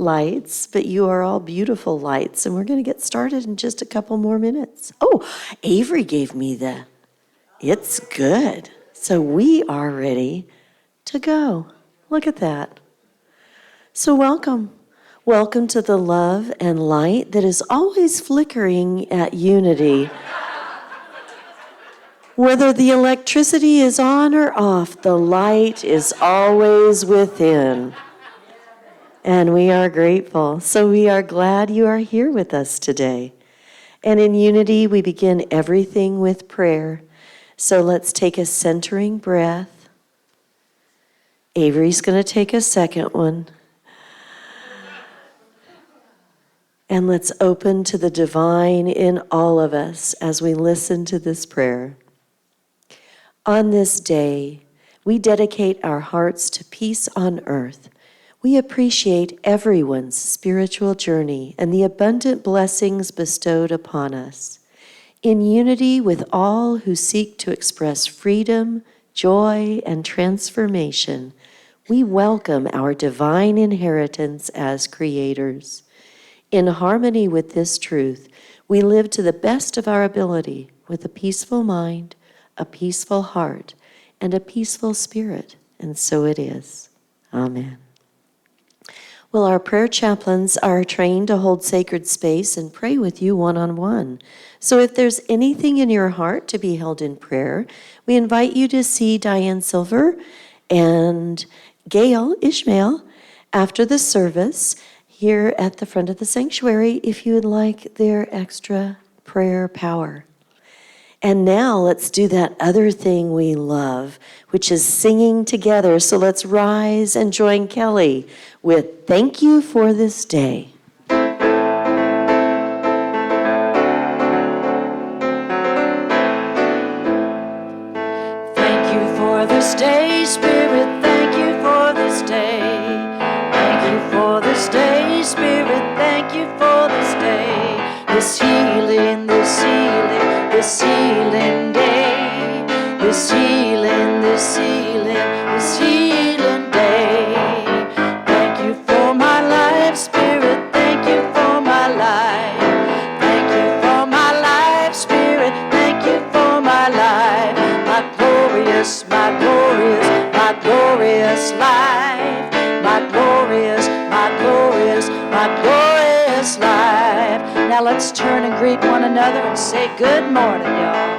lights, but you are all beautiful lights, and we're going to get started in just a couple more minutes. Oh, Avery gave me it's good. So we are ready to go. Look at that. So welcome. Welcome to the love and light that is always flickering at Unity. Whether the electricity is on or off, the light is always within. And we are grateful. So we are glad you are here with us today. And in Unity, we begin everything with prayer. So let's take a centering breath. Avery's going to take a second one. And let's open to the divine in all of us as we listen to this prayer. On this day, we dedicate our hearts to peace on earth. We appreciate everyone's spiritual journey and the abundant blessings bestowed upon us. In unity with all who seek to express freedom, joy, and transformation, we welcome our divine inheritance as creators. In harmony with this truth, we live to the best of our ability with a peaceful mind, a peaceful heart, and a peaceful spirit. And so it is. Amen. Well, our prayer chaplains are trained to hold sacred space and pray with you one-on-one. So if there's anything in your heart to be held in prayer, we invite you to see Diane Silver and Gail Ishmael after the service here at the front of the sanctuary if you would like their extra prayer power. And now let's do that other thing we love, which is singing together. So let's rise and join Kelley with Thank You for This Day. Thank you for this day, Spirit, thank you for this day. Thank you for this day, Spirit, thank you for this day. This healing, this healing, this healing day. This healing, this healing, this healing day. Thank you for my life, Spirit, thank you for my life. Thank you for my life, Spirit, thank you for my life. My glorious, my glorious, my glorious life. My glorious, my glorious, my glorious life. Now let's turn and greet one another and say good morning, y'all.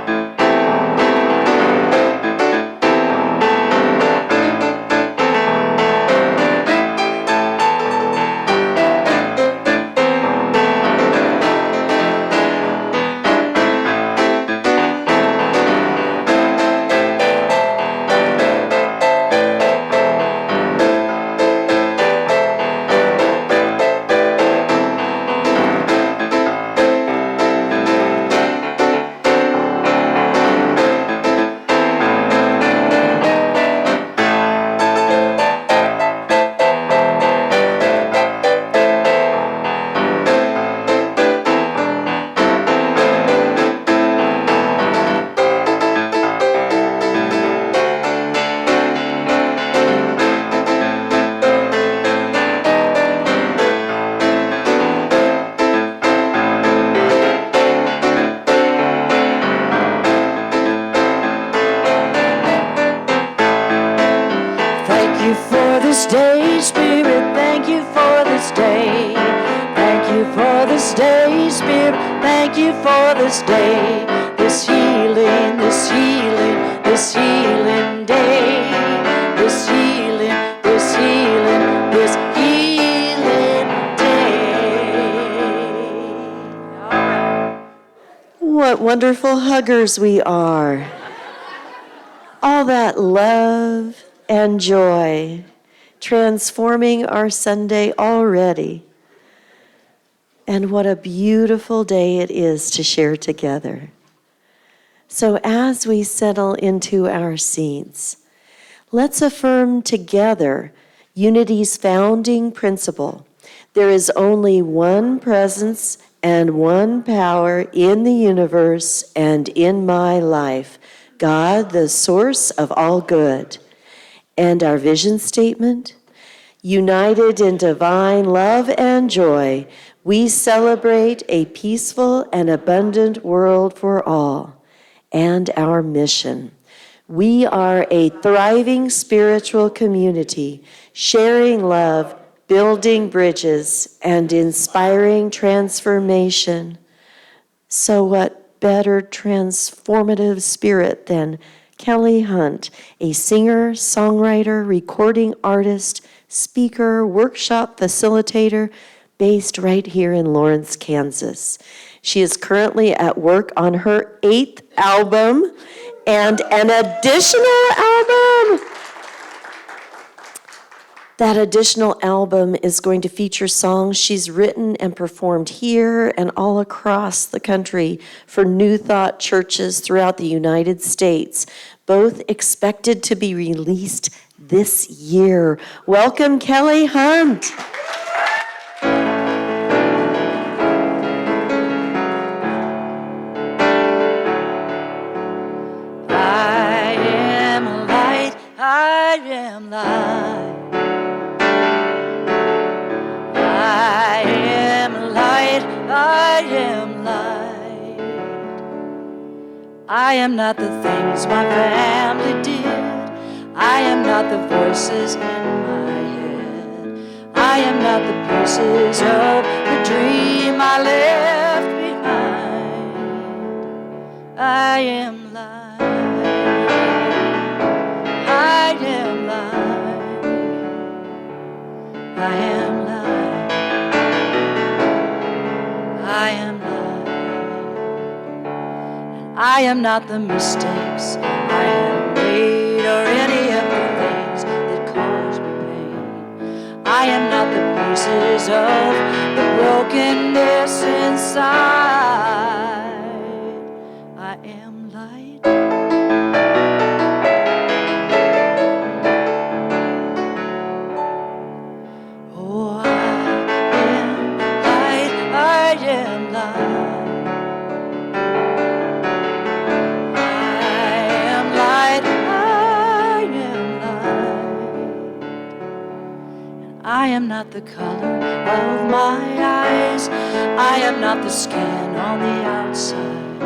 Wonderful huggers we are. All that love and joy transforming our Sunday already. And what a beautiful day it is to share together. So as we settle into our seats, let's affirm together Unity's founding principle. There is only one presence and one power in the universe and in my life, God, the source of all good. And our vision statement, United in divine love and joy, we celebrate a peaceful and abundant world for all and our mission. We are a thriving spiritual community, sharing love, building bridges, and inspiring transformation. So what better transformative spirit than Kelley Hunt, a singer, songwriter, recording artist, speaker, workshop facilitator, based right here in Lawrence, Kansas. She is currently at work on her 8th album and an additional album. That additional album is going to feature songs she's written and performed here and all across the country for New Thought churches throughout the United States, both expected to be released this year. Welcome, Kelley Hunt. I am light, I am light. I am light, I am light. I am not the things my family did. I am not the voices in my head. I am not the pieces of the dream I left behind. I am light. I am light. I am light. I am light. And I am not the mistakes I have made or any of the things that cause me pain. I am not the pieces of the brokenness inside. I am light. Oh, I am light. I am light. I am not the color of my eyes. I am not the skin on the outside.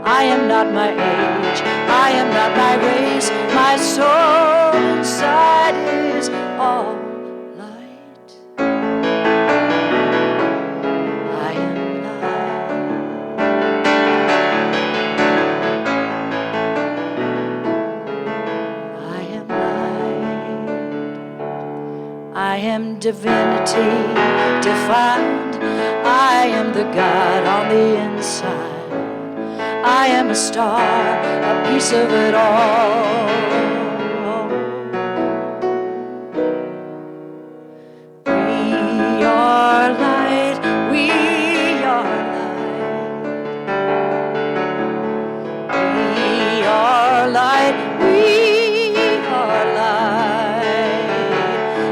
I am not my age. I am not my race. My soul inside is all light. I am light. I am light. I am divinity defined. I am the God on the inside. I am a star, a piece of it all. We are light, we are light. We are light, we are light.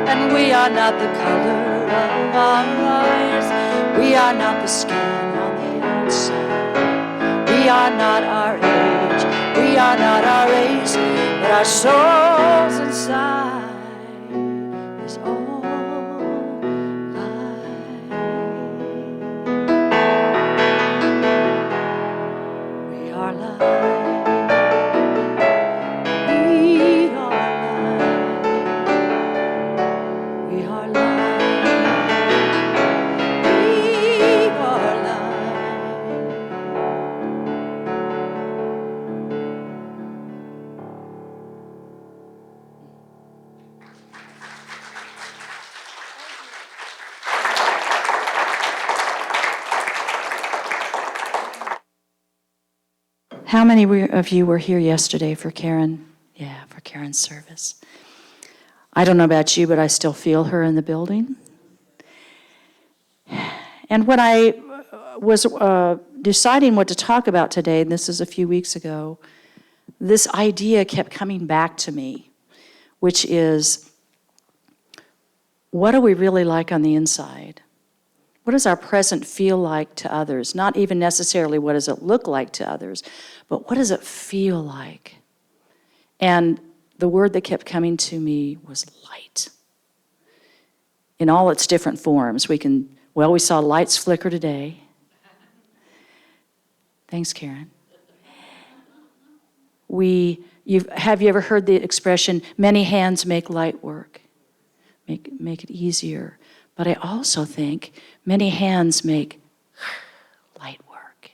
And we are not the color of our eyes. We are not the skin on the outside. We are not our age, we are not our race, but our souls inside is all light. We are light. We are light. We are light. We are light. How many of you were here yesterday for Karen? Yeah, for Karen's service. I don't know about you, but I still feel her in the building. And when I was deciding what to talk about today, and this is a few weeks ago, this idea kept coming back to me, which is, what are we really like on the inside? What does our present feel like to others? Not even necessarily what does it look like to others, but what does it feel like? And the word that kept coming to me was light. in all its different forms. We saw lights flicker today. Thanks, Karen. Have you ever heard the expression, many hands make light work? Make it easier. But I also think many hands make light work.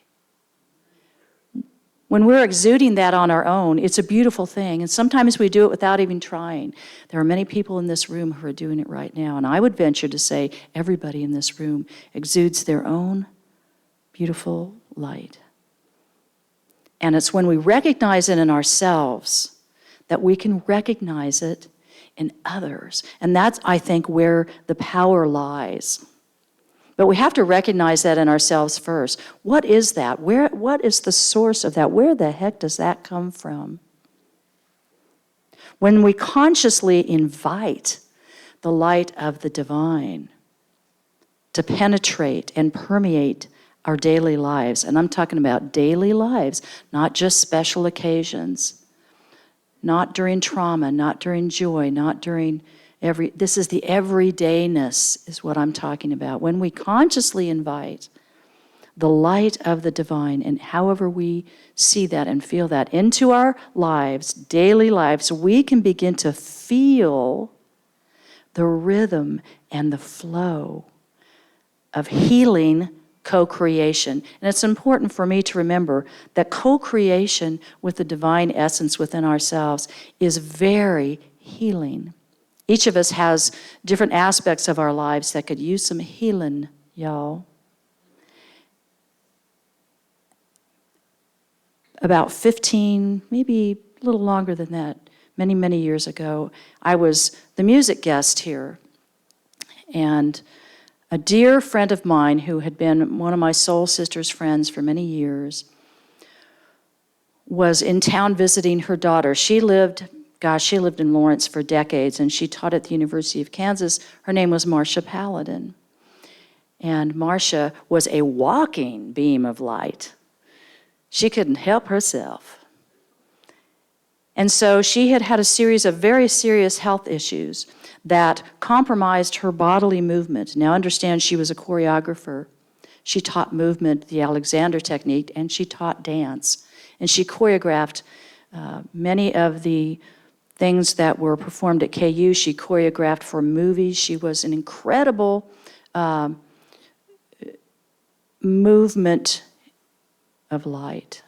When we're exuding that on our own, it's a beautiful thing. And sometimes we do it without even trying. There are many people in this room who are doing it right now. And I would venture to say everybody in this room exudes their own beautiful light. And it's when we recognize it in ourselves that we can recognize it in others. And that's, I think, where the power lies. But we have to recognize that in ourselves first. What is that? What is the source of that? Where the heck does that come from? When we consciously invite the light of the divine to penetrate and permeate our daily lives, and I'm talking about daily lives, not just special occasions, not during trauma, not during joy, not during this is the everydayness is what I'm talking about. When we consciously invite the light of the divine, and however we see that and feel that into our lives, daily lives, we can begin to feel the rhythm and the flow of healing co-creation. And it's important for me to remember that co-creation with the divine essence within ourselves is very healing. Each of us has different aspects of our lives that could use some healing, y'all. About 15, maybe a little longer than that, many, many years ago, I was the music guest here. And a dear friend of mine who had been one of my soul sister's friends for many years was in town visiting her daughter. She lived in Lawrence for decades, and she taught at the University of Kansas. Her name was Marcia Paladin. And Marcia was a walking beam of light. She couldn't help herself. And so she had had a series of very serious health issues that compromised her bodily movement. Now understand, she was a choreographer. She taught movement, the Alexander technique, and she taught dance. And she choreographed many of the things that were performed at KU. She choreographed for movies. She was an incredible movement of light.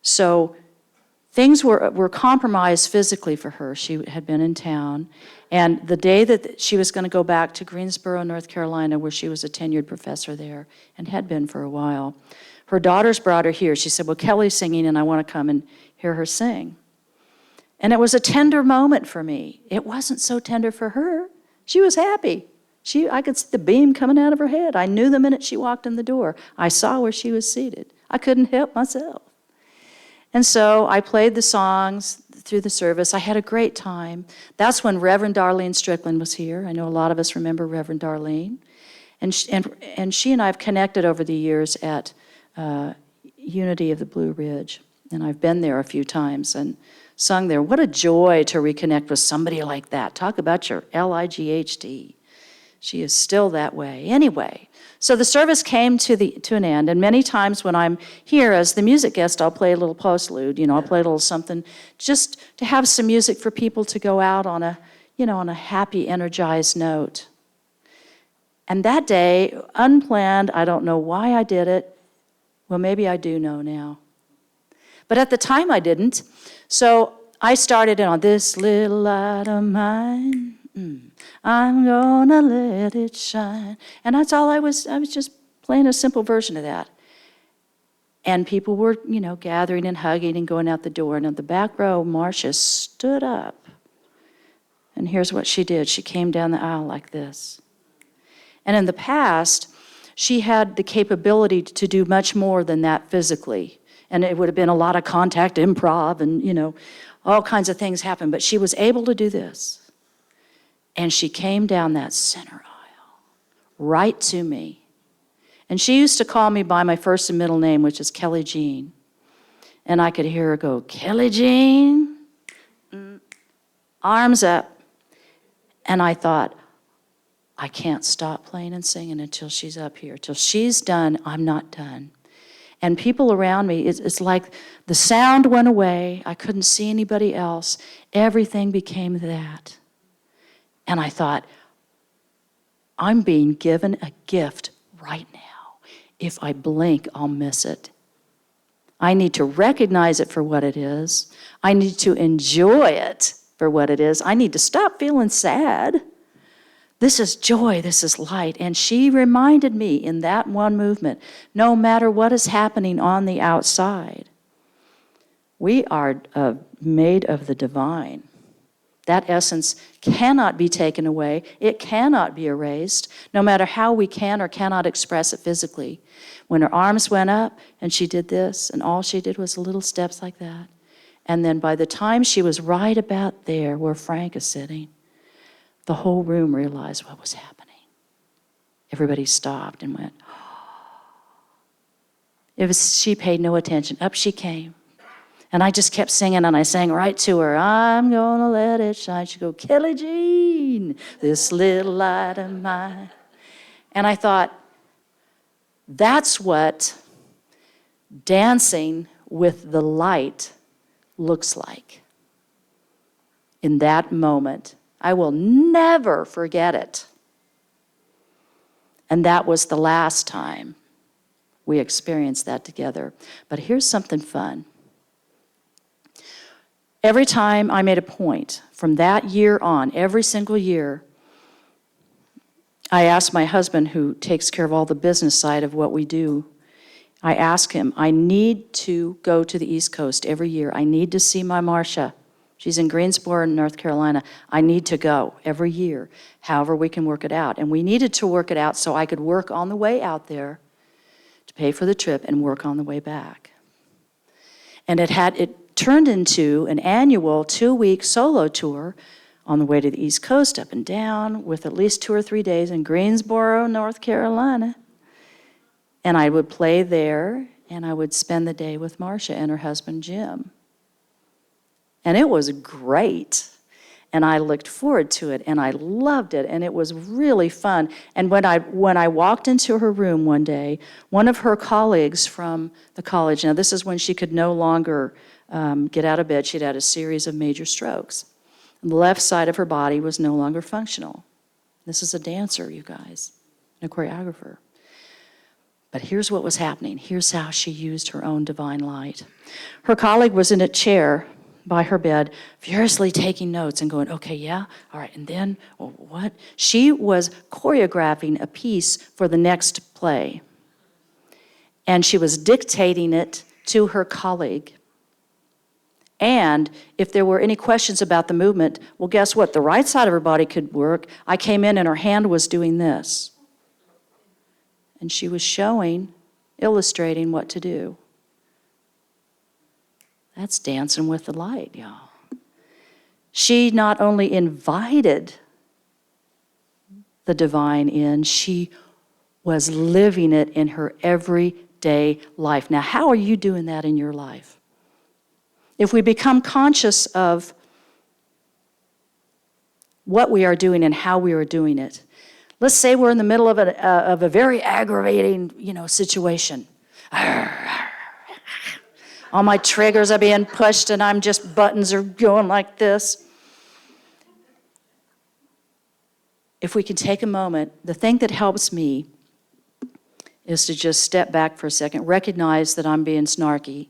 So things were compromised physically for her. She had been in town. And the day that she was going to go back to Greensboro, North Carolina, where she was a tenured professor there and had been for a while, her daughters brought her here. She said, well, Kelley's singing, and I want to come and hear her sing. And it was a tender moment for me. It wasn't so tender for her. She was happy. I could see the beam coming out of her head. I knew the minute she walked in the door. I saw where she was seated. I couldn't help myself. And so I played the songs through the service. I had a great time. That's when Reverend Darlene Strickland was here. I know a lot of us remember Reverend Darlene. And she and I have connected over the years at Unity of the Blue Ridge. And I've been there a few times and sung there. What a joy to reconnect with somebody like that. Talk about your L-I-G-H-T. She is still that way. Anyway, so the service came to an end, and many times when I'm here as the music guest, I'll play a little postlude, I'll play a little something just to have some music for people to go out on a happy, energized note. And that day, unplanned, I don't know why I did it. Well, maybe I do know now. But at the time I didn't. So I started it on this little light of mine. I'm gonna let it shine. And that's all I was just playing a simple version of that. And people were, gathering and hugging and going out the door. And in the back row, Marcia stood up. And here's what she did. She came down the aisle like this. And in the past, she had the capability to do much more than that physically. And it would have been a lot of contact improv and, all kinds of things happen. But she was able to do this. And she came down that center aisle, right to me. And she used to call me by my first and middle name, which is Kelley Jean. And I could hear her go, Kelley Jean, arms up. And I thought, I can't stop playing and singing until she's up here. Till she's done, I'm not done. And people around me, it's like the sound went away. I couldn't see anybody else. Everything became that. And I thought, I'm being given a gift right now. If I blink, I'll miss it. I need to recognize it for what it is. I need to enjoy it for what it is. I need to stop feeling sad. This is joy, this is light. And she reminded me in that one movement, no matter what is happening on the outside, we are made of the divine. That essence cannot be taken away. It cannot be erased, no matter how we can or cannot express it physically. When her arms went up and she did this, and all she did was little steps like that. And then by the time she was right about there where Frank is sitting, the whole room realized what was happening. Everybody stopped and went, oh. She paid no attention. Up she came. And I just kept singing, and I sang right to her. I'm gonna let it shine. She'd go, Kelley Jean, this little light of mine. And I thought, that's what dancing with the light looks like. In that moment, I will never forget it. And that was the last time we experienced that together. But here's something fun. Every time I made a point from that year on, every single year, I asked my husband, who takes care of all the business side of what we do, I asked him, I need to go to the East Coast every year. I need to see my Marcia. She's in Greensboro, North Carolina. I need to go every year, however we can work it out. And we needed to work it out so I could work on the way out there to pay for the trip and work on the way back. And it turned into an annual 2-week solo tour on the way to the East Coast, up and down, with at least 2 or 3 days in Greensboro, North Carolina. And I would play there, and I would spend the day with Marcia and her husband, Jim. And it was great. And I looked forward to it, and I loved it, and it was really fun. And when I walked into her room one day, one of her colleagues from the college, now this is when she could no longer get out of bed. She'd had a series of major strokes. And the left side of her body was no longer functional. This is a dancer, you guys, and a choreographer. But here's what was happening. Here's how she used her own divine light. Her colleague was in a chair by her bed, furiously taking notes and going, okay, yeah, all right, and then, what? She was choreographing a piece for the next play. And she was dictating it to her colleague. And if there were any questions about the movement, well, guess what? The right side of her body could work. I came in and her hand was doing this. And she was illustrating what to do. That's dancing with the light, y'all. She not only invited the divine in, she was living it in her everyday life. Now, how are you doing that in your life? If we become conscious of what we are doing and how we are doing it, let's say we're in the middle of a very aggravating, situation. All my triggers are being pushed and buttons are going like this. If we can take a moment, the thing that helps me is to just step back for a second, recognize that I'm being snarky,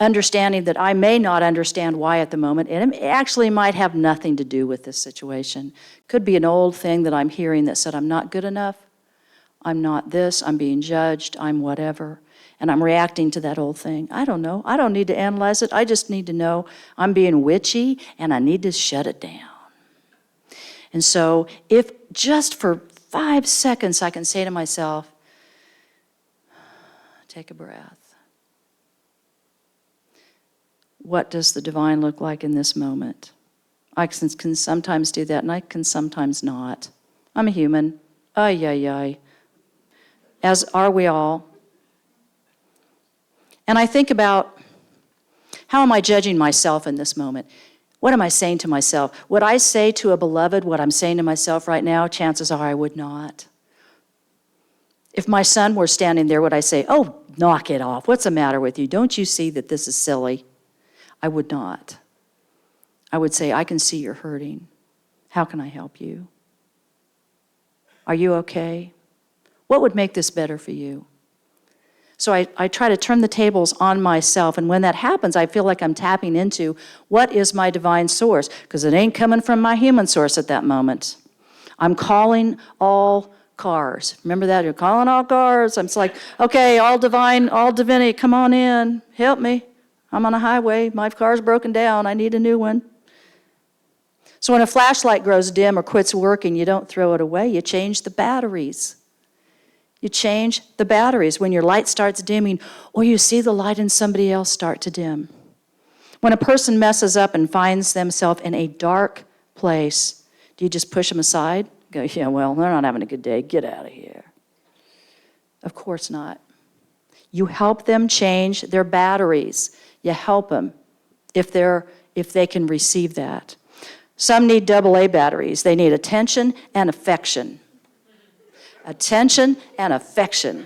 understanding that I may not understand why at the moment, and it actually might have nothing to do with this situation. Could be an old thing that I'm hearing that said I'm not good enough, I'm not this, I'm being judged, I'm whatever. And I'm reacting to that old thing. I don't know. I don't need to analyze it. I just need to know I'm being witchy and I need to shut it down. And so if just for 5 seconds I can say to myself, take a breath. What does the divine look like in this moment? I can sometimes do that and I can sometimes not. I'm a human. Ay. As are we all. And I think about, how am I judging myself in this moment? What am I saying to myself? Would I say to a beloved what I'm saying to myself right now? Chances are I would not. If my son were standing there, would I say, oh, knock it off. What's the matter with you? Don't you see that this is silly? I would not. I would say, I can see you're hurting. How can I help you? Are you okay? What would make this better for you? So I try to turn the tables on myself, and when that happens, I feel like I'm tapping into what is my divine source, because it ain't coming from my human source at that moment. I'm calling all cars. Remember that? You're calling all cars. I'm just like, okay, all divine, all divinity, come on in, help me. I'm on a highway. My car's broken down. I need a new one. So when a flashlight grows dim or quits working, you don't throw it away. You change the batteries. You change the batteries when your light starts dimming, or you see the light in somebody else start to dim. When a person messes up and finds themselves in a dark place, do you just push them aside? Go, yeah, well, they're not having a good day. Get out of here. Of course not. You help them change their batteries. You help them if they can receive that. Some need AA batteries. They need attention and affection. Attention and affection.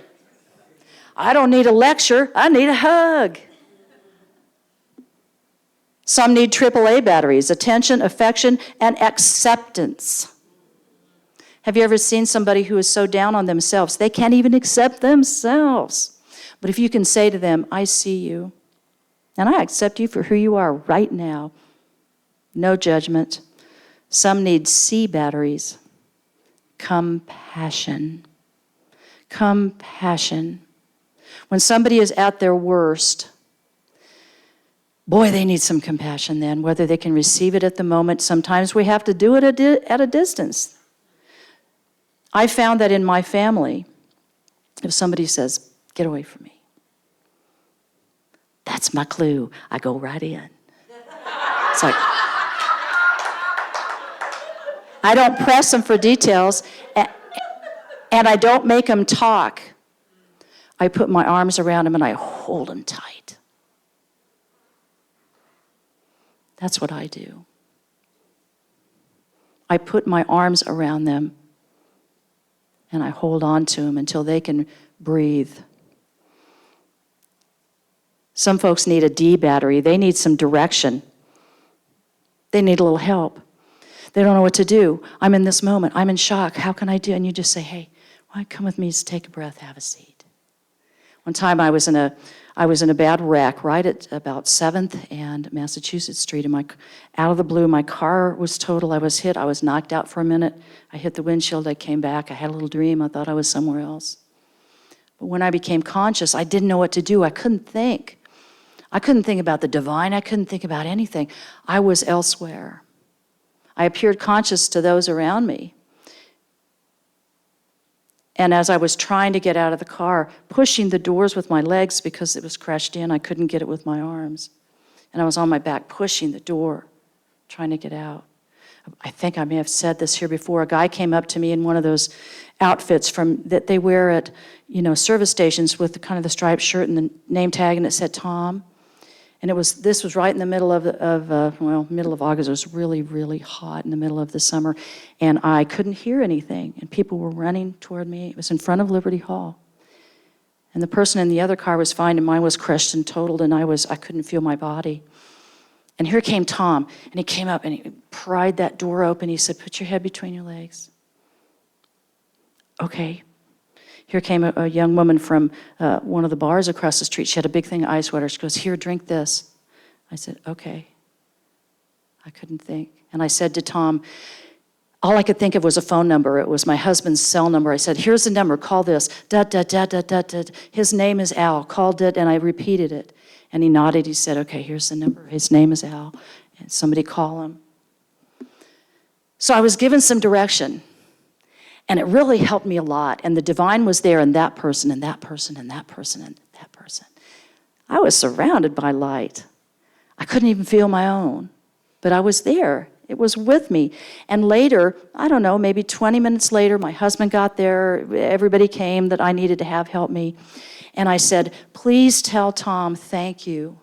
I don't need a lecture. I need a hug. Some need AAA batteries. Attention, affection, and acceptance. Have you ever seen somebody who is so down on themselves, they can't even accept themselves? But if you can say to them, I see you, and I accept you for who you are right now. No judgment. Some need C batteries. Compassion. Compassion. When somebody is at their worst, boy, they need some compassion then, whether they can receive it at the moment. Sometimes we have to do it at a distance. I found that in my family, if somebody says, get away from me, that's my clue. I go right in. It's like, I don't press them for details, and I don't make them talk. I put my arms around them and I hold them tight. That's what I do. I put my arms around them and I hold on to them until they can breathe. Some folks need a D battery. They need some direction. They need a little help. They don't know what to do. I'm in this moment. I'm in shock. How can I do? And you just say, hey, why don't you come with me? Just take a breath, have a seat. One time I was in a bad wreck right at about 7th and Massachusetts Street. And out of the blue, my car was total. I was hit. I was knocked out for a minute. I hit the windshield. I came back. I had a little dream. I thought I was somewhere else. But when I became conscious, I didn't know what to do. I couldn't think. I couldn't think about the divine. I couldn't think about anything. I was elsewhere. I appeared conscious to those around me. And as I was trying to get out of the car, pushing the doors with my legs because it was crashed in, I couldn't get it with my arms. And I was on my back pushing the door, trying to get out. I think I may have said this here before. A guy came up to me in one of those outfits that they wear at, service stations with the striped shirt and the name tag, and it said Tom. And this was right in the middle middle of August. It was really, really hot in the middle of the summer. And I couldn't hear anything. And people were running toward me. It was in front of Liberty Hall. And the person in the other car was fine, and mine was crushed and totaled, and I couldn't feel my body. And here came Tom, and he came up and he pried that door open. He said, put your head between your legs. Okay. Here came a young woman from one of the bars across the street. She had a big thing of ice water. She goes, here, drink this. I said, okay. I couldn't think. And I said to Tom, all I could think of was a phone number. It was my husband's cell number. I said, here's the number. Call this. His name is Al. Called it, and I repeated it. And he nodded. He said, okay, here's the number. His name is Al. And somebody call him. So I was given some direction. And it really helped me a lot. And the divine was there in that person and that person and that person and that person. I was surrounded by light. I couldn't even feel my own. But I was there. It was with me. And later, I don't know, maybe 20 minutes later, my husband got there. Everybody came that I needed to have help me. And I said, please tell Tom thank you.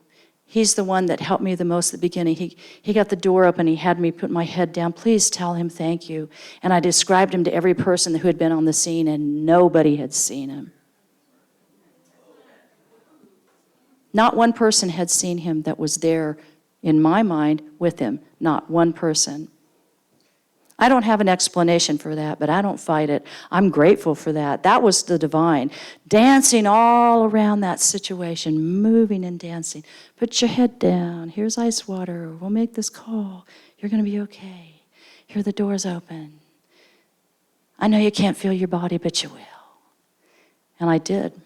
He's the one that helped me the most at the beginning. He got the door open. He had me put my head down. Please tell him thank you. And I described him to every person who had been on the scene, and nobody had seen him. Not one person had seen him that was there, in my mind, with him. Not one person. I don't have an explanation for that, but I don't fight it. I'm grateful for that. That was the divine. Dancing all around that situation, moving and dancing. Put your head down. Here's ice water. We'll make this call. You're going to be okay. Here are the doors open. I know you can't feel your body, but you will. And I did.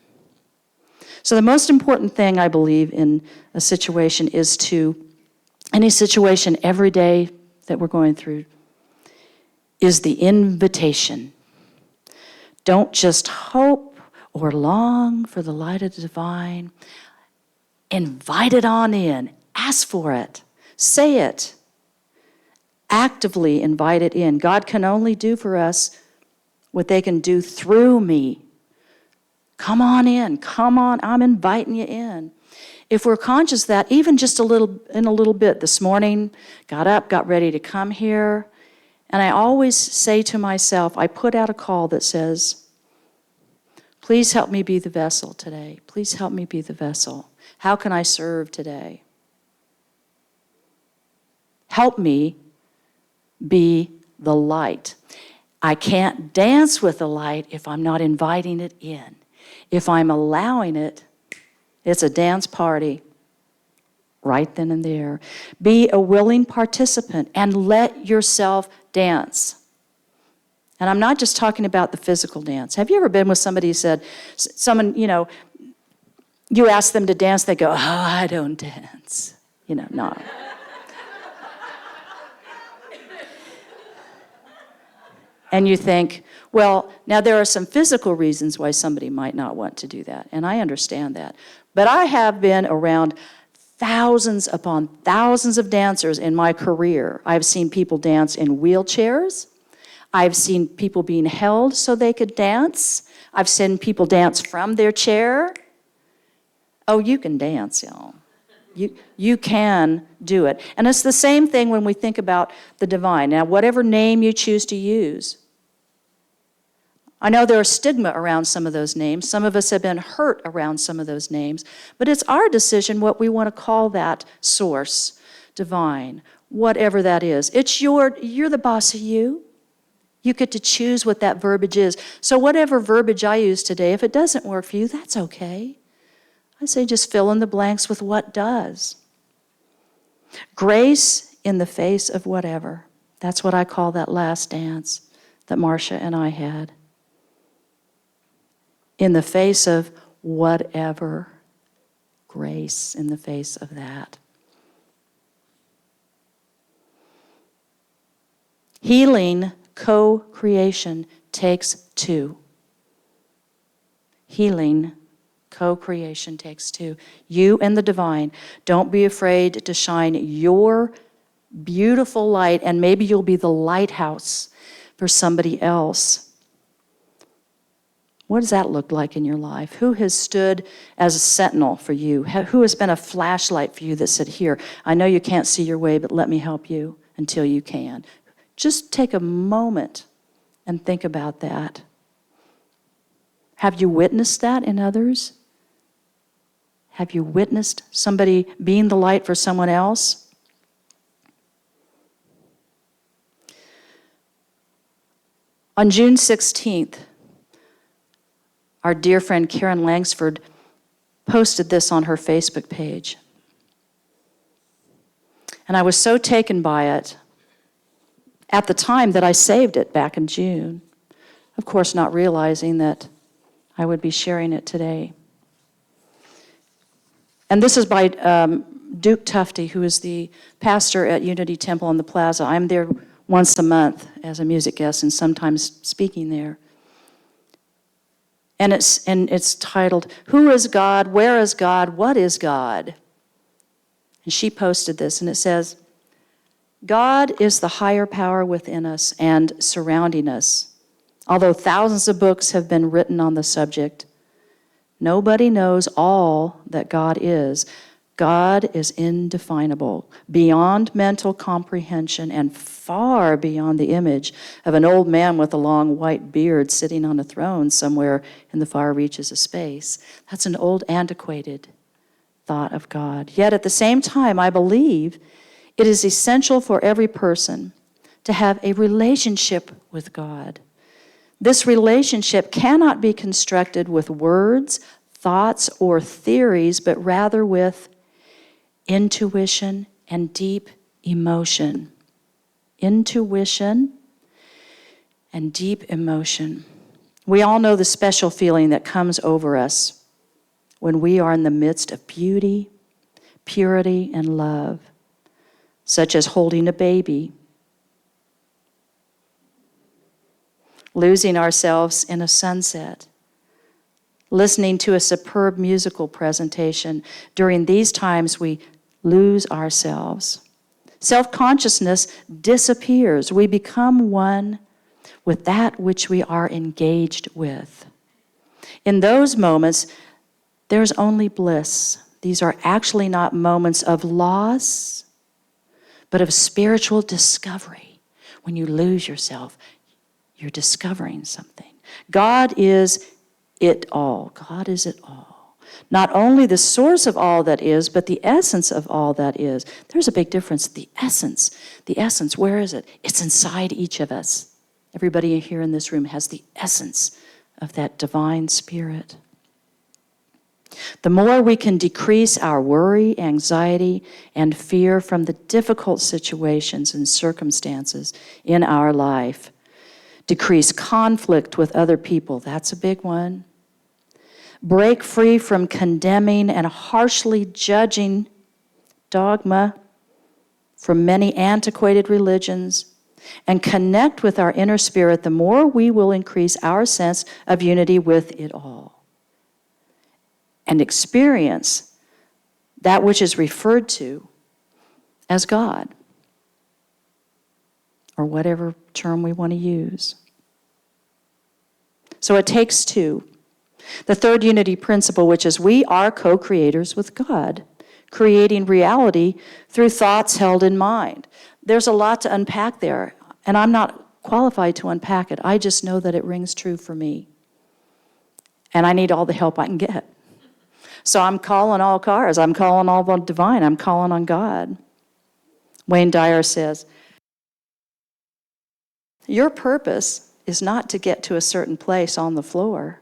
So the most important thing, I believe, in a situation is to, any situation every day that we're going through, is the invitation. Don't just hope or long for the light of the divine. Invite it on in. Ask for it. Say it. Actively invite it in. God can only do for us what they can do through me. Come on in. Come on. I'm inviting you in. If we're conscious of that, even just a little bit this morning, got up, got ready to come here, and I always say to myself, I put out a call that says, please help me be the vessel today. Please help me be the vessel. How can I serve today? Help me be the light. I can't dance with the light if I'm not inviting it in. If I'm allowing it, it's a dance party right then and there. Be a willing participant and let yourself dance. And I'm not just talking about the physical dance. Have you ever been with somebody who said, you ask them to dance, they go, oh, I don't dance. No. And you think, well, now there are some physical reasons why somebody might not want to do that, and I understand that. But I have been around thousands upon thousands of dancers in my career. I've seen people dance in wheelchairs. I've seen people being held so they could dance. I've seen people dance from their chair. Oh, you can dance, y'all. You can do it. And it's the same thing when we think about the divine. Now, whatever name you choose to use. I know there's stigma around some of those names. Some of us have been hurt around some of those names. But it's our decision what we want to call that source, divine, whatever that is. You're the boss of you. You get to choose what that verbiage is. So whatever verbiage I use today, if it doesn't work for you, that's okay. I say just fill in the blanks with what does. Grace in the face of whatever. That's what I call that last dance that Marcia and I had. In the face of whatever, grace in the face of that. Healing co-creation takes two. Healing co-creation takes two. You and the divine. Don't be afraid to shine your beautiful light, and maybe you'll be the lighthouse for somebody else. What does that look like in your life? Who has stood as a sentinel for you? Who has been a flashlight for you that said, here, I know you can't see your way, but let me help you until you can. Just take a moment and think about that. Have you witnessed that in others? Have you witnessed somebody being the light for someone else? On June 16th, our dear friend Karen Langsford posted this on her Facebook page. And I was so taken by it at the time that I saved it back in June. Of course, not realizing that I would be sharing it today. And this is by Duke Tufty, who is the pastor at Unity Temple on the Plaza. I'm there once a month as a music guest and sometimes speaking there. And it's titled, Who is God? Where is God? What is God? And she posted this, and it says, God is the higher power within us and surrounding us. Although thousands of books have been written on the subject, nobody knows all that God is. God is indefinable, beyond mental comprehension, and far beyond the image of an old man with a long white beard sitting on a throne somewhere in the far reaches of space. That's an old, antiquated thought of God. Yet at the same time, I believe it is essential for every person to have a relationship with God. This relationship cannot be constructed with words, thoughts, or theories, but rather with intuition and deep emotion. Intuition and deep emotion. We all know the special feeling that comes over us when we are in the midst of beauty, purity, and love, such as holding a baby, losing ourselves in a sunset, listening to a superb musical presentation. During these times, we lose ourselves. Self-consciousness disappears. We become one with that which we are engaged with. In those moments, there's only bliss. These are actually not moments of loss, but of spiritual discovery. When you lose yourself, you're discovering something. God is it all. God is it all. Not only the source of all that is, but the essence of all that is. There's a big difference. The essence, where is it? It's inside each of us. Everybody here in this room has the essence of that divine spirit. The more we can decrease our worry, anxiety, and fear from the difficult situations and circumstances in our life, decrease conflict with other people, that's a big one. Break free from condemning and harshly judging dogma from many antiquated religions, and connect with our inner spirit, the more we will increase our sense of unity with it all and experience that which is referred to as God, or whatever term we want to use. So it takes two. The third unity principle, which is we are co-creators with God, creating reality through thoughts held in mind. There's a lot to unpack there, and I'm not qualified to unpack it. I just know that it rings true for me. And I need all the help I can get. So I'm calling all cars. I'm calling all the divine. I'm calling on God. Wayne Dyer says, your purpose is not to get to a certain place on the floor.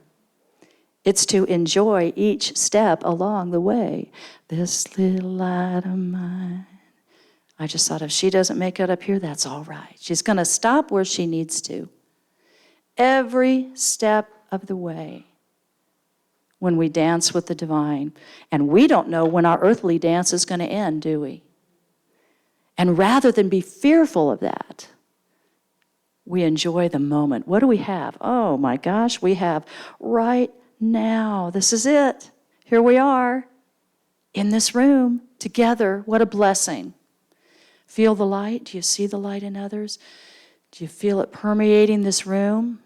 It's to enjoy each step along the way. This little light of mine. I just thought if she doesn't make it up here, that's all right. She's going to stop where she needs to. Every step of the way when we dance with the divine. And we don't know when our earthly dance is going to end, do we? And rather than be fearful of that, we enjoy the moment. What do we have? Oh my gosh, we have right now. This is it. Here we are in this room together. What a blessing. Feel the light? Do you see the light in others? Do you feel it permeating this room?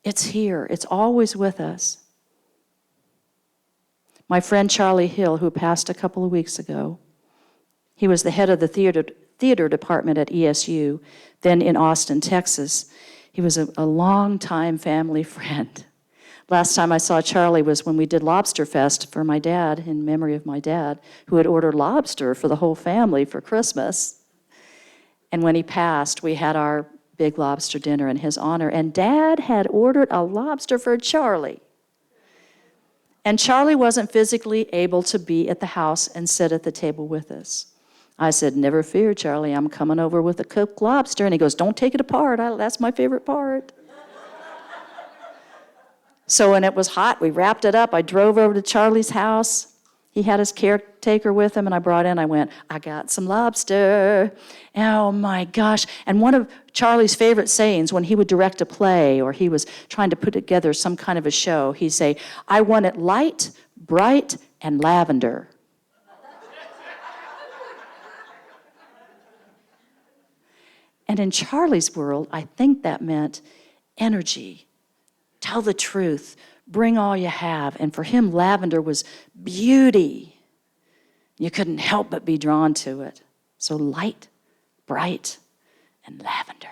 It's here. It's always with us. My friend Charlie Hill, who passed a couple of weeks ago, he was the head of the theater department at ESU, then in Austin, Texas. He was a long-time family friend. Last time I saw Charlie was when we did Lobster Fest for my dad, in memory of my dad, who had ordered lobster for the whole family for Christmas. And when he passed, we had our big lobster dinner in his honor, and Dad had ordered a lobster for Charlie. And Charlie wasn't physically able to be at the house and sit at the table with us. I said, never fear, Charlie, I'm coming over with a cooked lobster. And he goes, don't take it apart. That's my favorite part. So when it was hot, we wrapped it up. I drove over to Charlie's house. He had his caretaker with him, and I went, I got some lobster. Oh, my gosh. And one of Charlie's favorite sayings when he would direct a play or he was trying to put together some kind of a show, he'd say, I want it light, bright, and lavender. And in Charlie's world, I think that meant energy. Tell the truth. Bring all you have. And for him, lavender was beauty. You couldn't help but be drawn to it. So light, bright, and lavender.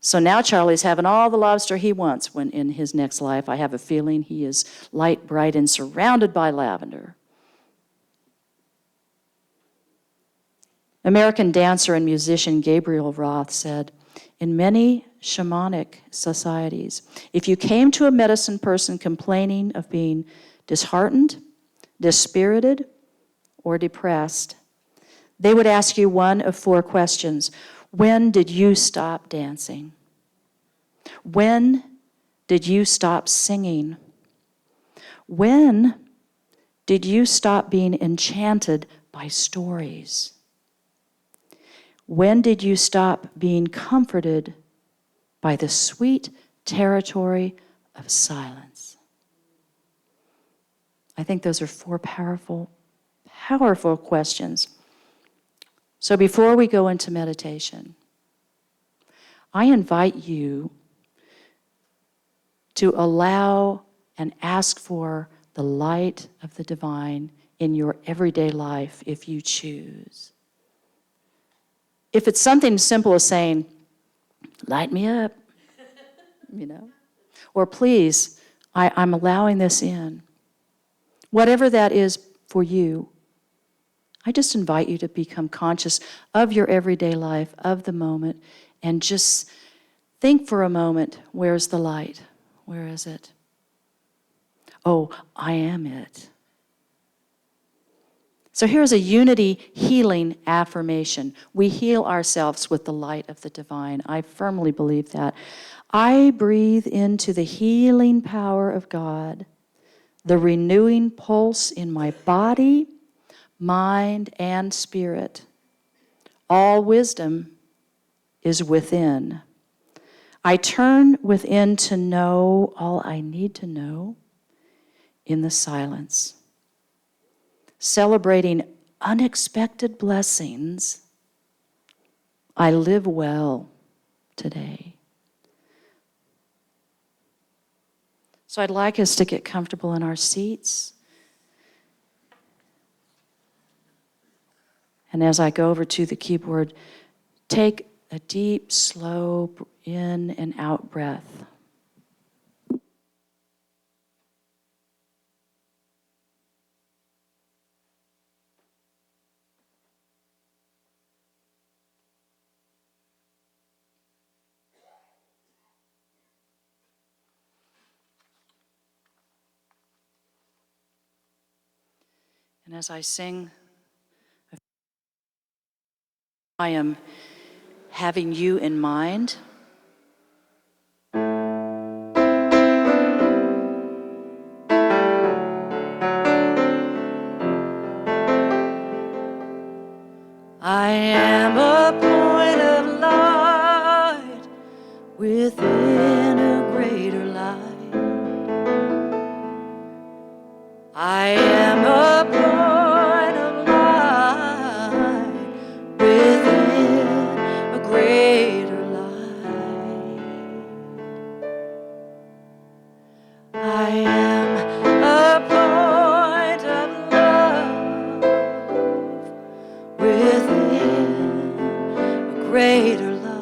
So now Charlie's having all the lobster he wants when in his next life. I have a feeling he is light, bright, and surrounded by lavender. American dancer and musician Gabriel Roth said, in many shamanic societies, if you came to a medicine person complaining of being disheartened, dispirited, or depressed, they would ask you one of 4 questions. When did you stop dancing? When did you stop singing? When did you stop being enchanted by stories? When did you stop being comforted by the sweet territory of silence? I think those are 4 powerful, powerful questions. So before we go into meditation, I invite you to allow and ask for the light of the divine in your everyday life if you choose. If it's something as simple as saying, light me up, or please, I'm allowing this in. Whatever that is for you, I just invite you to become conscious of your everyday life, of the moment, and just think for a moment, where's the light? Where is it? Oh, I am it. So here's a unity healing affirmation. We heal ourselves with the light of the divine. I firmly believe that. I breathe into the healing power of God, the renewing pulse in my body, mind, and spirit. All wisdom is within. I turn within to know all I need to know in the silence. Celebrating unexpected blessings, I live well today. So I'd like us to get comfortable in our seats. And as I go over to the keyboard, take a deep, slow in and out breath. And as I sing, I am having you in mind. I am a point of light within a greater light. I am a point of light within a greater light. I am a point of love within a greater love.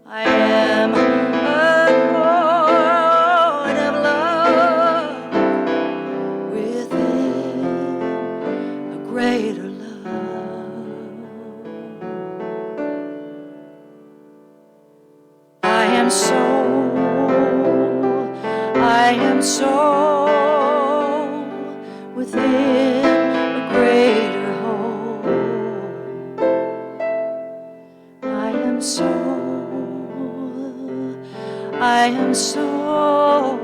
I am a point of love within a greater love. I am soul within a greater whole. I am soul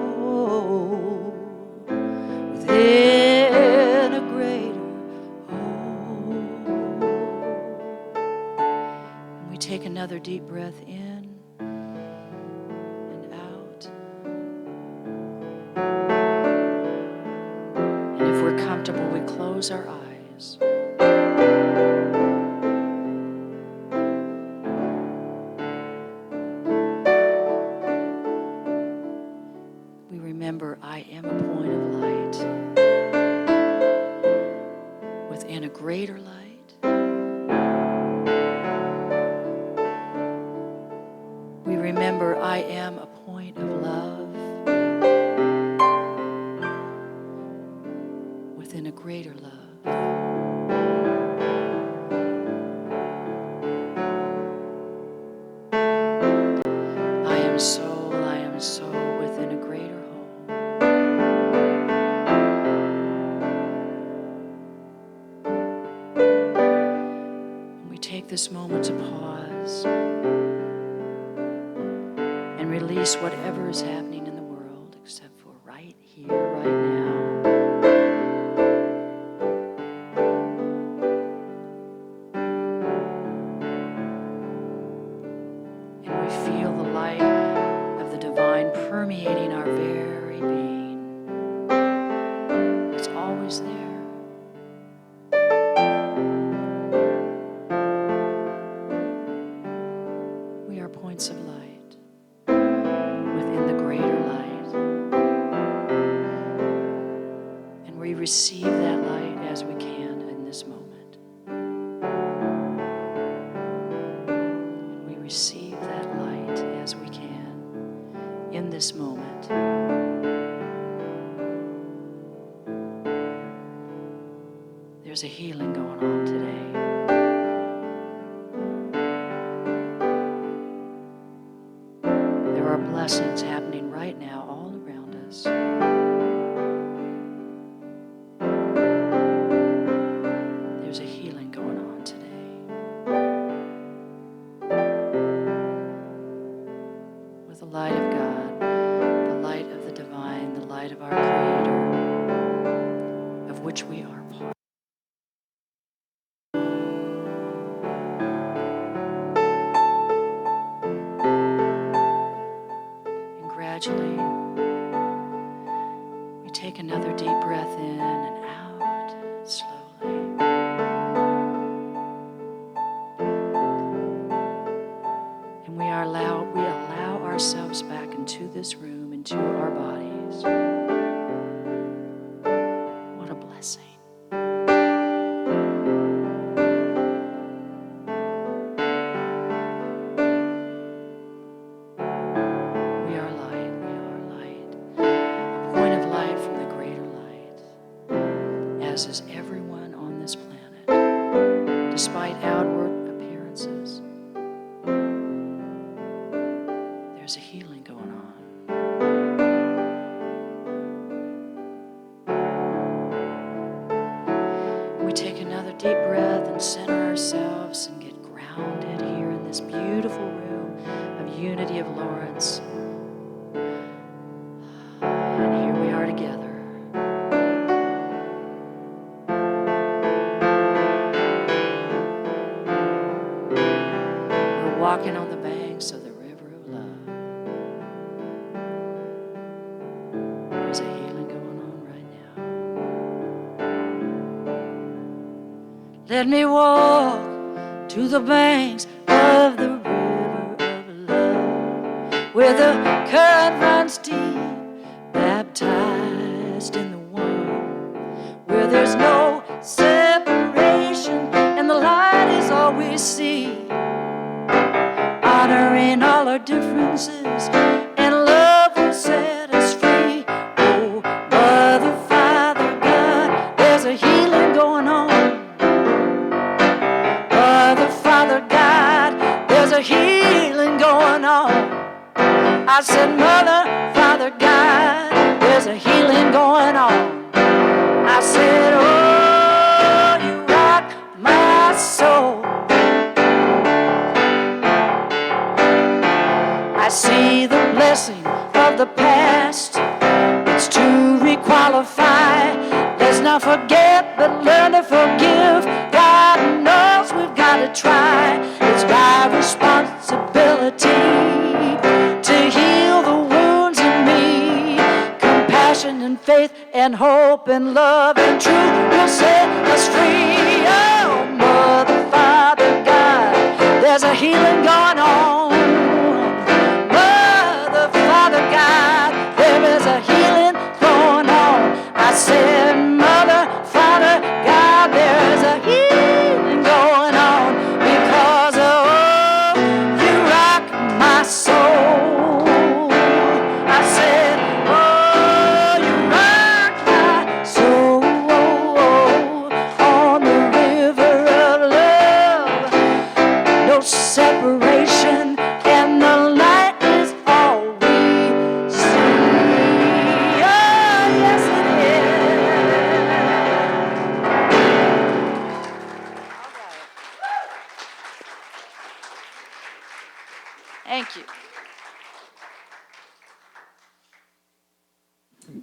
within a greater whole. And we take another deep breath in and out. And if we're comfortable, we close our eyes. We remember, I am a point greater light. We remember I am a point of love within a greater love. I am soul within a greater whole. We take this moment to pause and release whatever is happening in the world except for right here, right now. And we feel the light of the divine permeating our very being. It's always there. We are points of light within the greater light. And we receive that light as we can in this moment. And we receive that light as we can in this moment. There's a healing going on today. There are blessings happening right now all around us. There's a healing going on today. With the light of God, the light of the divine, the light of our Creator, of which we are part. And gradually, we take another deep breath in and out slowly. And we allow ourselves back into this room, into our bodies. What a blessing. We are light, a point of light from the greater light, as is everyone on this planet, despite outward appearances. There's a healing going on. We take another deep breath and center ourselves and get grounded here in this beautiful room of unity of Lawrence. And here we are together. We're walking on the banks of the river of love. There's a healing going on right now. Let me walk to the banks of the river of love, where the current runs deep, baptized in the one, where there's no separation and the light is all we see, honoring all our differences, and love will set us free. Oh, Mother, Father, God, there's a healing going on. Mother, Father, God, there's a healing going on. I said, Mother, Father, God, there's a healing going on. I said, oh, you rock my soul. I see the blessing of the past. It's to requalify. Let's not forget, but learn to forgive. God knows we've got to try. It's my responsibility to heal the wounds in me. Compassion and faith and hope and love and truth will set us free. Oh, Mother, Father, God, there's a healing going on. Mother, Father, God, there is a healing going on. I said, Mother, Father, God, there is a healing.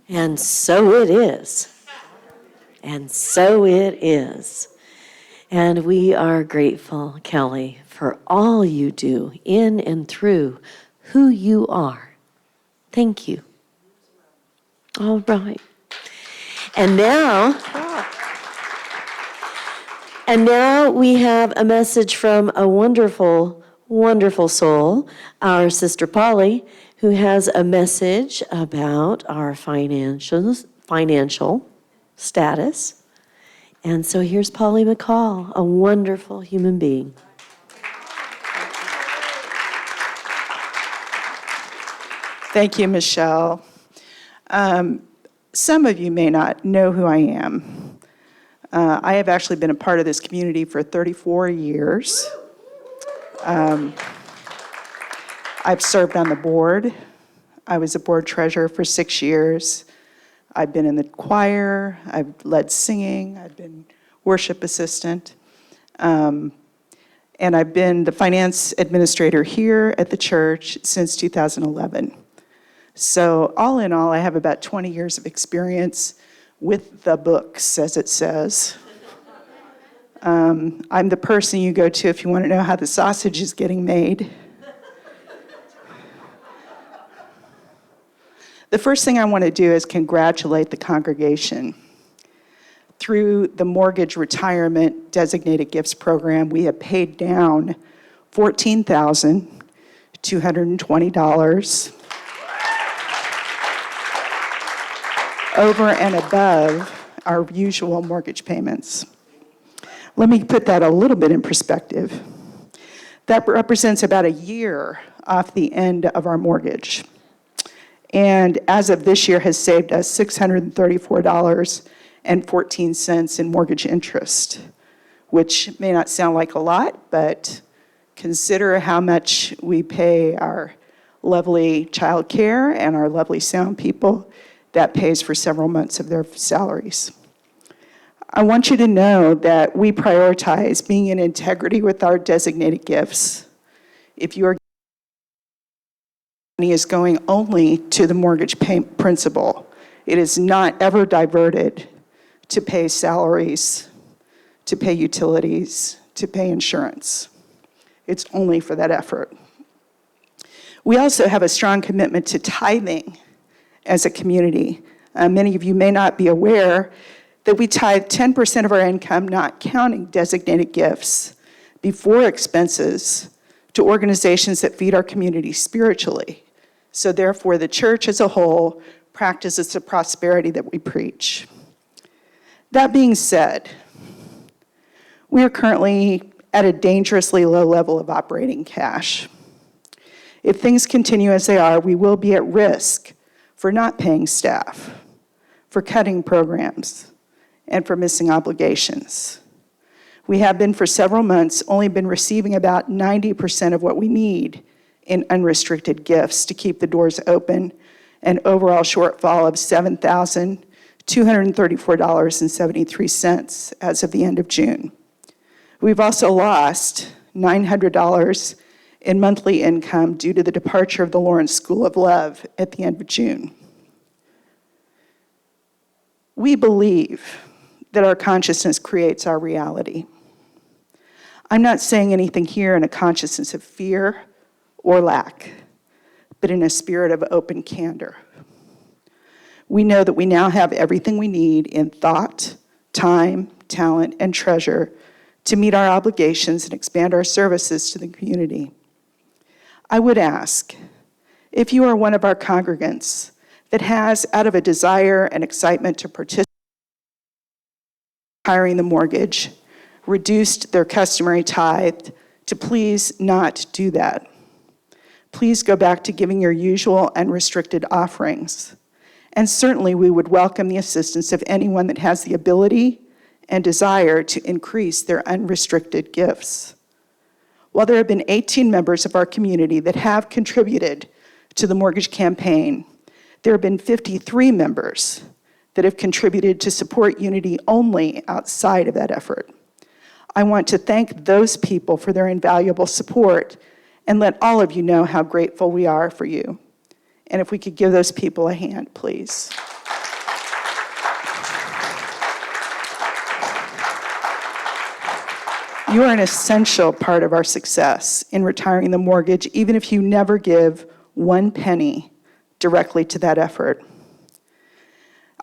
And so it is. And so it is. And we are grateful, Kelley, for all you do in and through who you are. Thank you. All right. And now we have a message from a wonderful, wonderful soul, our sister Polly, who has a message about our financial status. And so here's Polly McCall, a wonderful human being. Thank you, Michelle. Some of you may not know who I am. I have actually been a part of this community for 34 years. I've served on the board. I was a board treasurer for 6 years. I've been in the choir. I've led singing. I've been worship assistant. And I've been the finance administrator here at the church since 2011. So all in all, I have about 20 years of experience with the books, as it says. I'm the person you go to if you want to know how the sausage is getting made. The first thing I want to do is congratulate the congregation. Through the Mortgage Retirement Designated Gifts Program, we have paid down $14,220 over and above our usual mortgage payments. Let me put that a little bit in perspective. That represents about a year off the end of our mortgage. And as of this year has saved us $634.14 in mortgage interest, which may not sound like a lot, but consider how much we pay our lovely child care and our lovely sound people. That pays for several months of their salaries. I want you to know that we prioritize being in integrity with our designated gifts. If your money is going only to the mortgage principal, it is not ever diverted to pay salaries, to pay utilities, to pay insurance. It's only for that effort. We also have a strong commitment to tithing as a community. Many of you may not be aware that we tithe 10% of our income, not counting designated gifts, before expenses, to organizations that feed our community spiritually. So therefore, the church as a whole practices the prosperity that we preach. That being said, we are currently at a dangerously low level of operating cash. If things continue as they are, we will be at risk for not paying staff, for cutting programs, and for missing obligations. We have been for several months only been receiving about 90% of what we need in unrestricted gifts to keep the doors open, an overall shortfall of $7,234.73 as of the end of June. We've also lost $900 in monthly income due to the departure of the Lawrence School of Love at the end of June. We believe that our consciousness creates our reality. I'm not saying anything here in a consciousness of fear or lack, but in a spirit of open candor. We know that we now have everything we need in thought, time, talent, and treasure to meet our obligations and expand our services to the community. I would ask, if you are one of our congregants that has, out of a desire and excitement to participate in hiring the mortgage, reduced their customary tithe, to please not do that. Please go back to giving your usual unrestricted offerings. And certainly we would welcome the assistance of anyone that has the ability and desire to increase their unrestricted gifts. While there have been 18 members of our community that have contributed to the mortgage campaign, there have been 53 members that have contributed to support Unity only outside of that effort. I want to thank those people for their invaluable support and let all of you know how grateful we are for you. And if we could give those people a hand, please. You are an essential part of our success in retiring the mortgage, even if you never give 1 penny directly to that effort.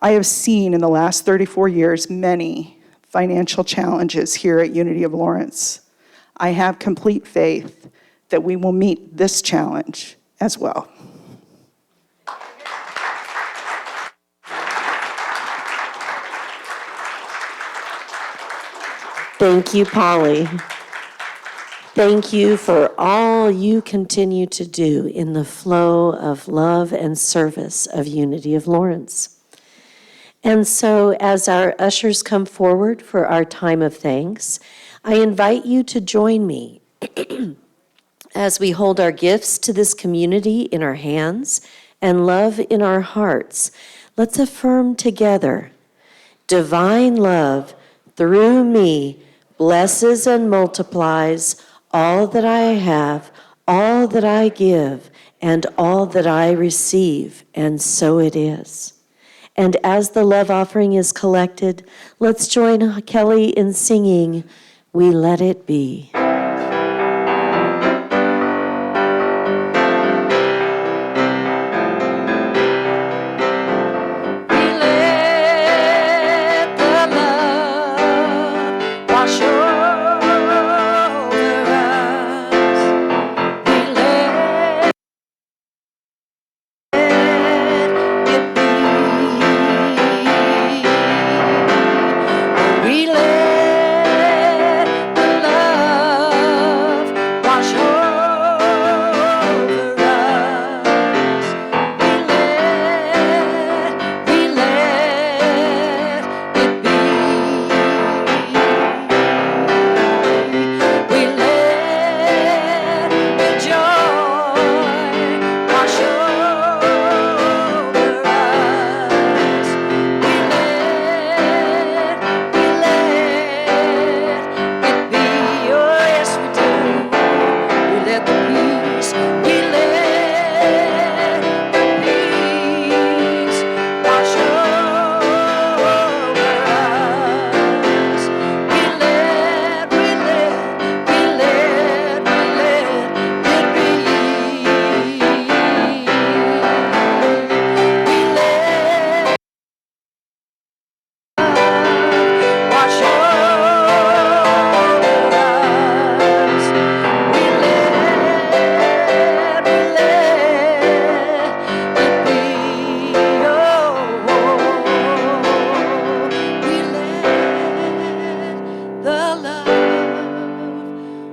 I have seen in the last 34 years many financial challenges here at Unity of Lawrence. I have complete faith that we will meet this challenge as well. Thank you, Polly. Thank you for all you continue to do in the flow of love and service of Unity of Lawrence. And so as our ushers come forward for our time of thanks, I invite you to join me as we hold our gifts to this community in our hands and love in our hearts. Let's affirm together, divine love through me blesses and multiplies all that I have, all that I give, and all that I receive, and so it is. And as the love offering is collected, let's join Kelley in singing, We Let It Be.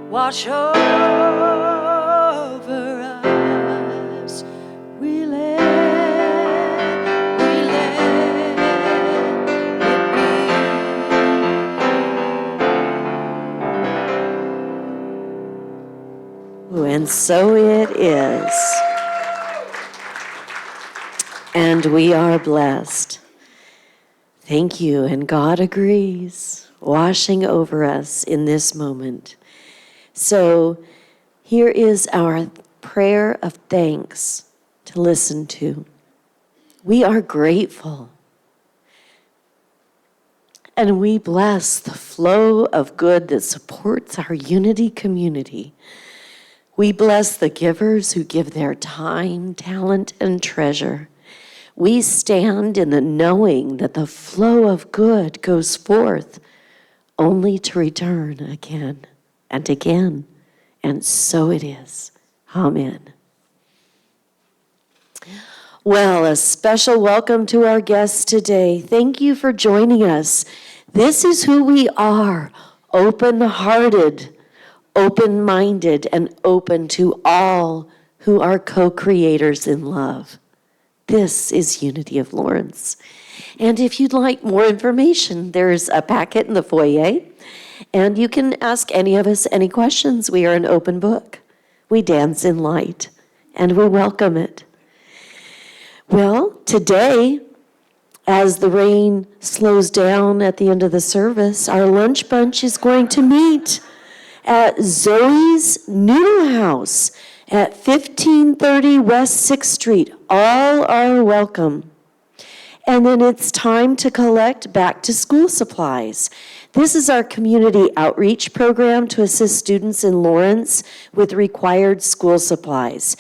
Wash over us. We let it be. And so it is. And we are blessed. Thank you, and God agrees, washing over us in this moment. So here is our prayer of thanks to listen to. We are grateful. And we bless the flow of good that supports our Unity community. We bless the givers who give their time, talent, and treasure. We stand in the knowing that the flow of good goes forth only to return again and again. And so it is. Amen. Well, a special welcome to our guests today. Thank you for joining us. This is who we are, open-hearted, open-minded, and open to all who are co-creators in love. This is Unity of Lawrence. And if you'd like more information, there's a packet in the foyer, and you can ask any of us any questions. We are an open book. We dance in light, and we welcome it. Well, today, as the rain slows down at the end of the service, our lunch bunch is going to meet at Zoe's Noodle House at 1530 West 6th Street. All are welcome. And then it's time to collect back to school supplies. This is our community outreach program to assist students in Lawrence with required school supplies.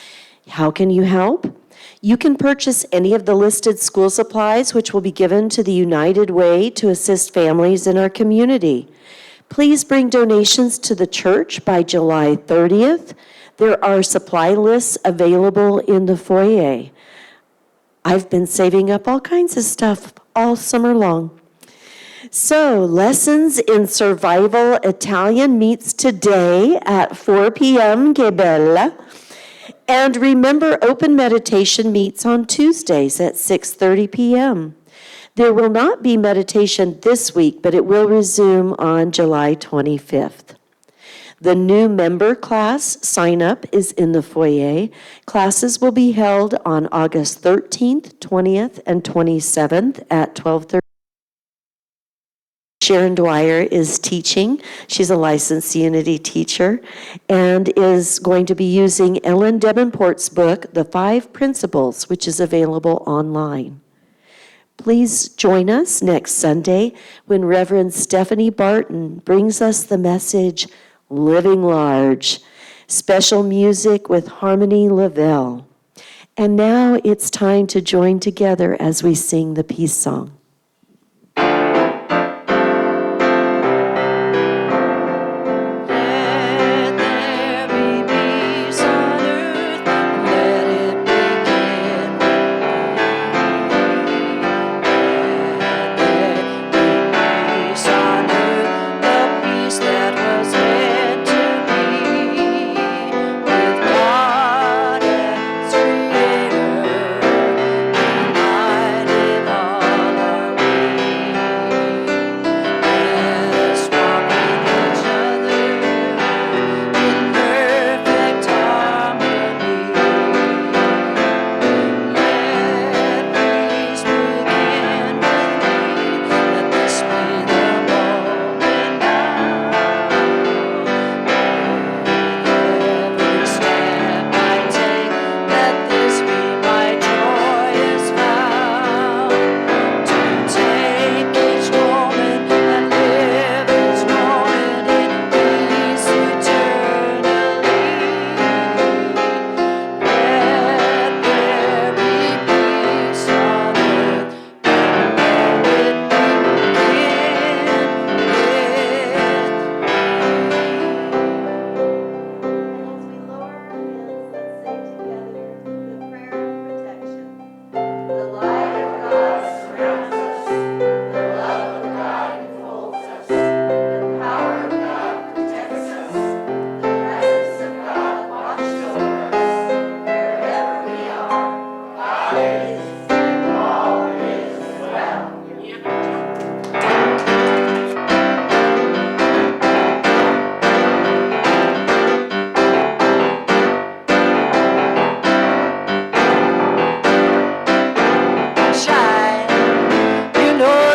How can you help? You can purchase any of the listed school supplies, which will be given to the United Way to assist families in our community. Please bring donations to the church by July 30th. There are supply lists available in the foyer. I've been saving up all kinds of stuff all summer long. So, Lessons in Survival Italian meets today at 4 p.m. Che bella. And remember, Open Meditation meets on Tuesdays at 6:30 p.m. There will not be meditation this week, but it will resume on July 25th. The new member class sign-up is in the foyer. Classes will be held on August 13th, 20th, and 27th at 12:30. Sharon Dwyer is teaching. She's a licensed Unity teacher and is going to be using Ellen Davenport's book, The 5 Principles, which is available online. Please join us next Sunday when Reverend Stephanie Barton brings us the message, Living Large, special music with Harmony Lavelle. And now it's time to join together as we sing the peace song.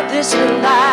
This life